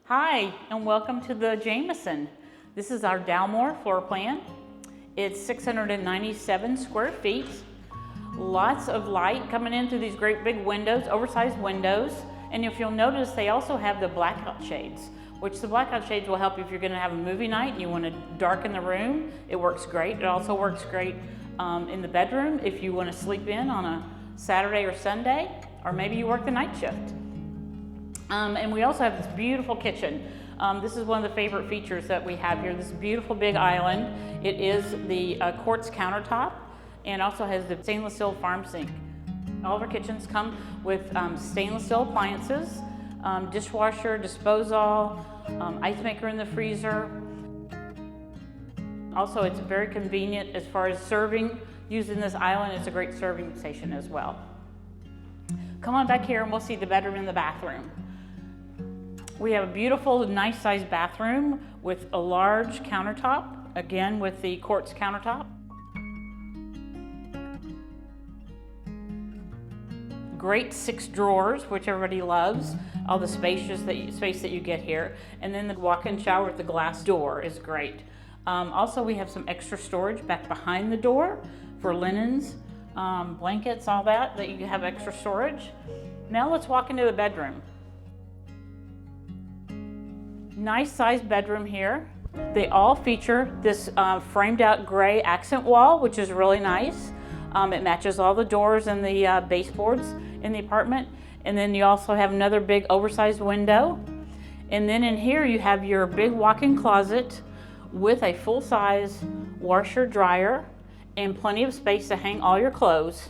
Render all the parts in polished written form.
Hi, and welcome to the Jameson. This is our Dalmore Floor Plan. It's 697 square feet. Lots of light coming in through these great big windows, oversized windows. And if you'll notice, they also have the blackout shades, which the blackout shades will help you if you're gonna have a movie night and you wanna darken the room. It works great. It also works great in the bedroom if you wanna sleep in on a Saturday or Sunday, or maybe you work the night shift. And we also have this beautiful kitchen. This is one of the favorite features that we have here, this beautiful big island. It is the quartz countertop and also has the stainless steel farm sink. All of our kitchens come with stainless steel appliances, dishwasher, disposal, ice maker in the freezer. Also, it's very convenient as far as serving. Using this island, it's a great serving station as well. Come on back here and we'll see the bedroom and the bathroom. We have a beautiful, nice sized bathroom with a large countertop, again with the quartz countertop. Great 6 drawers, which everybody loves. All the space that you get here. And then the walk-in shower with the glass door is great. Also, we have some extra storage back behind the door for linens, blankets, all that you have extra storage. Now let's walk into the bedroom. Nice sized bedroom here. They all feature this framed out gray accent wall, which is really nice. It matches all the doors and the baseboards in the apartment. And then you also have another big oversized window. And then in here you have your big walk-in closet with a full-size washer dryer and plenty of space to hang all your clothes.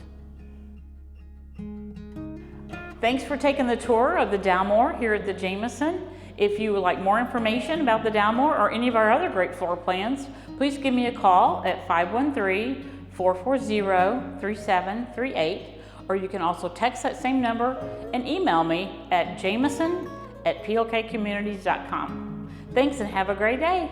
Thanks for taking the tour of the Dalmore here at the Jameson. If you would like more information about the Dalmore or any of our other great floor plans, please give me a call at 513-440-3738, or you can also text that same number and email me at jameson@plkcommunities.com. Thanks and have a great day.